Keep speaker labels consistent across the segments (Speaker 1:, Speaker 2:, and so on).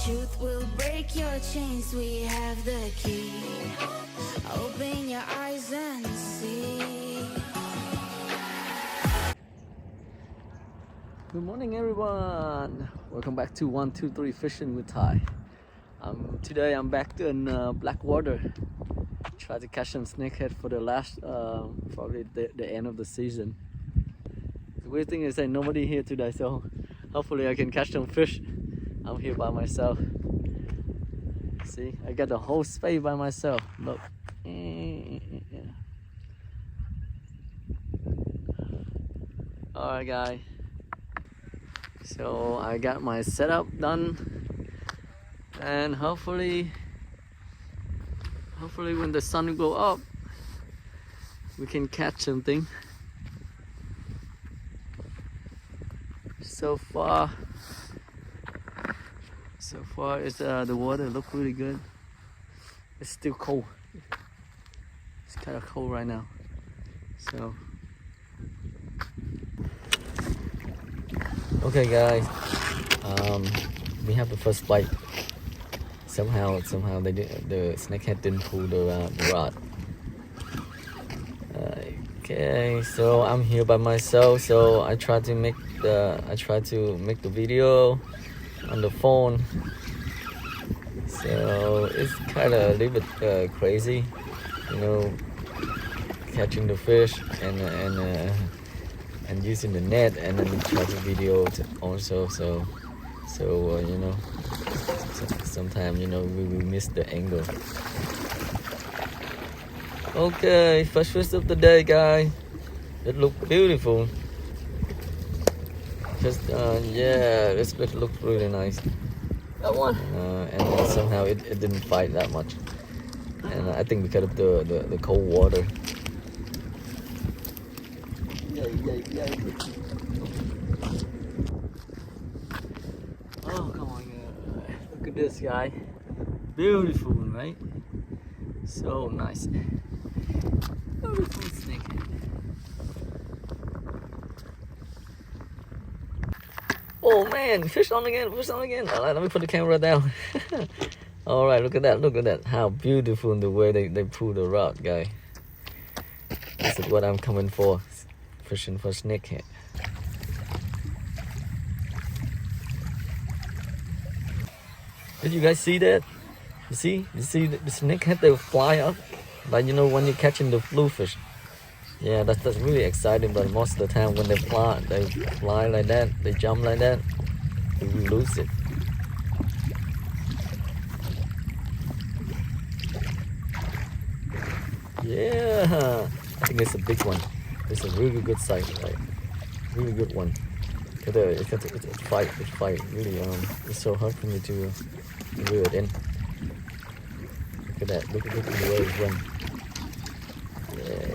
Speaker 1: truth will break your chains. We have the key. Open your eyes and see.
Speaker 2: Good morning, everyone. Welcome back to 123 Fishing with Ty. Today I'm back in Blackwater. Try to catch some snakehead for the last, probably the end of the season. The weird thing is that nobody here today, so hopefully I can catch some fish. I'm here by myself. See, I got the whole space by myself. Look. Alright, guys. So I got my setup done, and hopefully when the sun go up, we can catch something. So far it's the water look really good. It's still cold. It's kind of cold right now. So okay, guys, we have the first bite. Somehow the snakehead didn't pull the rod. Okay, so I'm here by myself. So I try to make the video on the phone. So it's kind of a little bit crazy, you know, catching the fish and using the net, and then try to video also. So you know, sometimes, you know, we miss the angle. Okay, first fish of the day, guys. It looked beautiful. Just yeah, this fish looked really nice. That one. And then somehow it didn't fight that much, and I think because of the cold water. Oh, come on, look at this guy. Beautiful, right? So nice. Beautiful snakehead. Oh man, fish on again. Alright, let me put the camera down. Alright, look at that. How beautiful the way they pull the rod, guy. This is what I'm coming for. Fishing for snakehead. Did you guys see that? You see the snakehead, they fly up, like, you know, when you're catching the bluefish. Yeah, that's really exciting. But most of the time when they fly like that, they jump like that, we lose it. Yeah, I think it's a big one. It's a really good size, right? Really good one. It's fight. Really, it's so hard for me to reel it in. Look at that. Look at the way it's run. Yeah.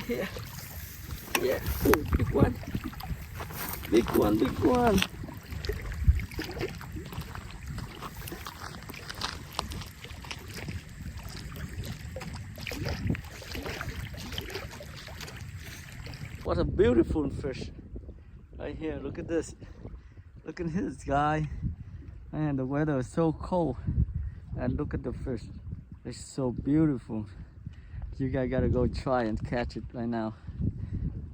Speaker 2: Here. Yeah. Oh, big one. What a beautiful fish. Right here, look at this. Look at this guy. Man, the weather is so cold. And look at the fish. It's so beautiful. You guys gotta go try and catch it right now.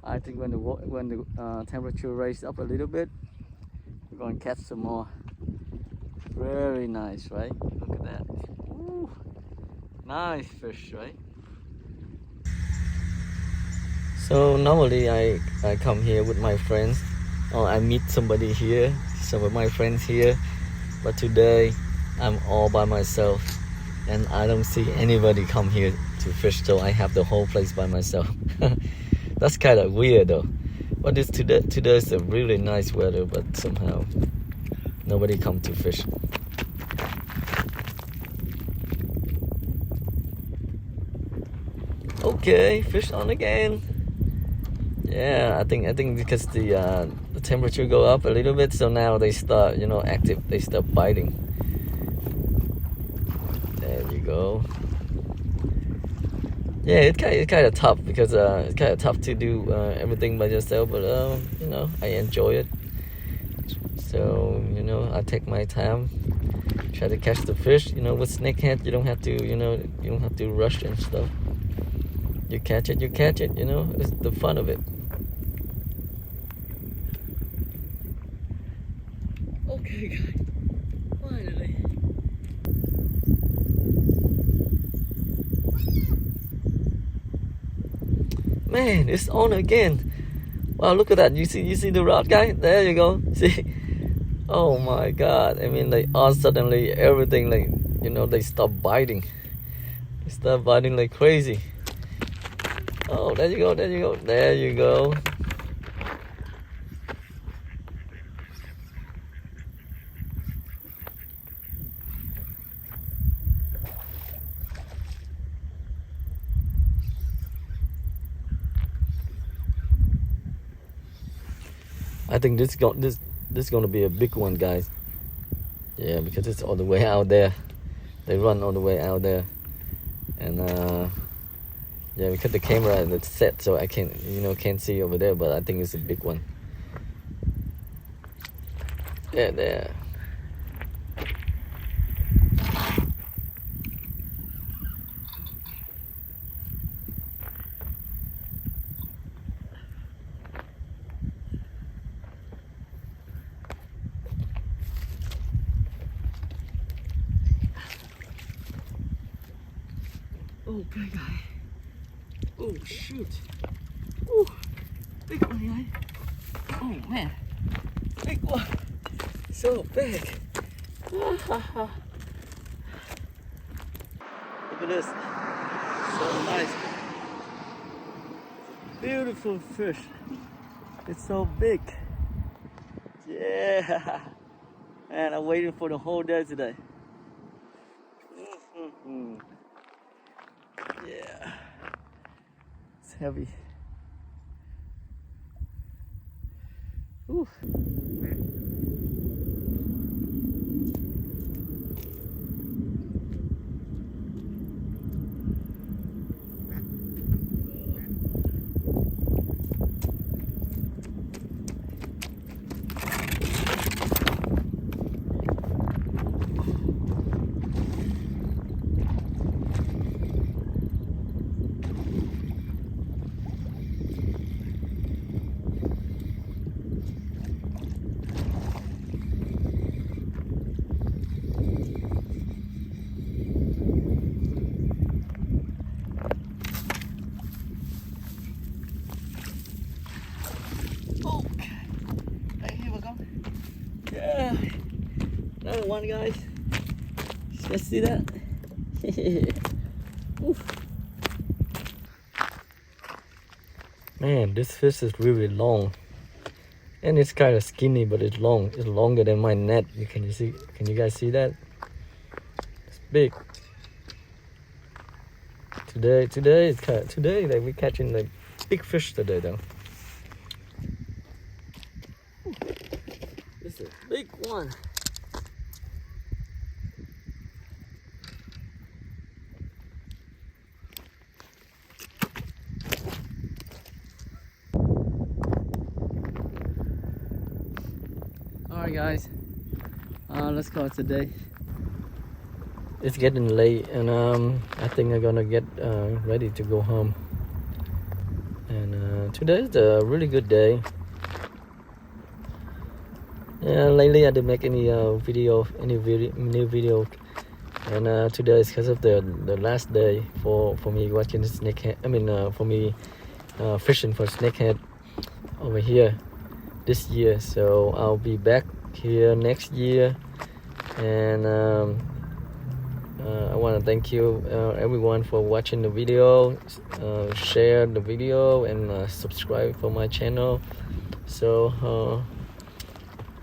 Speaker 2: I think when the temperature raises up a little bit, we're going to catch some more. Very nice, right? Look at that. Ooh, nice fish, right? So normally I come here with my friends, or I meet somebody here, some of my friends here. But today I'm all by myself, and I don't see anybody come here to fish, so I have the whole place by myself. That's kind of weird though. But today is a really nice weather, but somehow nobody come to fish. Okay, fish on again. Yeah, I think because the temperature go up a little bit, so now they start, you know, active. They start biting. go. Yeah, it's kind of tough because it's kind of tough to do everything by yourself, but you know, I enjoy it. So you know, I take my time, try to catch the fish. You know, with snakehead, you don't have to, you know, you don't have to rush and stuff. You catch it, you catch it. You know, it's the fun of it. Okay, guys, finally. Man, it's on again. Wow, look at that. You see the rod, guy? There you go. See? Oh my God. I mean, like, all suddenly everything, like, you know, they stop biting. They start biting like crazy. Oh, there you go, there you go, there you go. I think this gonna be a big one, guys. Yeah, because it's all the way out there. They run all the way out there, and yeah, because the camera is set, so I can't, you know, can't see over there. But I think it's a big one. Yeah, there. Okay, guy. Oh shoot. Oh, big one, guy. Oh man, big one. So big. Look at this. So nice. Beautiful fish. It's so big. Yeah. And I'm waiting for the whole day today. Yeah. It's heavy. Ooh. Yeah, another one, guys. You guys see that? Man, this fish is really long, and it's kind of skinny, but it's long. It's longer than my net. Can you see? Can you guys see that? It's big. Today it's kind of, today like we're catching like big fish today though. This is a big one. Alright guys, let's call it today. It's getting late and I think I'm gonna get ready to go home. And today's a really good day. Yeah, lately I didn't make any new video, and today is because of the last day for me watching snakehead. I mean, for me fishing for snakehead over here this year. So I'll be back here next year, and I want to thank you everyone for watching the video, share the video, and subscribe for my channel. So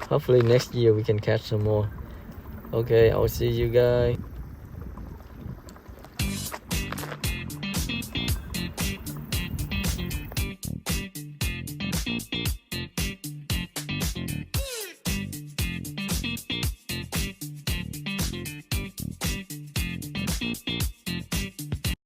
Speaker 2: hopefully next year we can catch some more. Okay, I'll see you guys.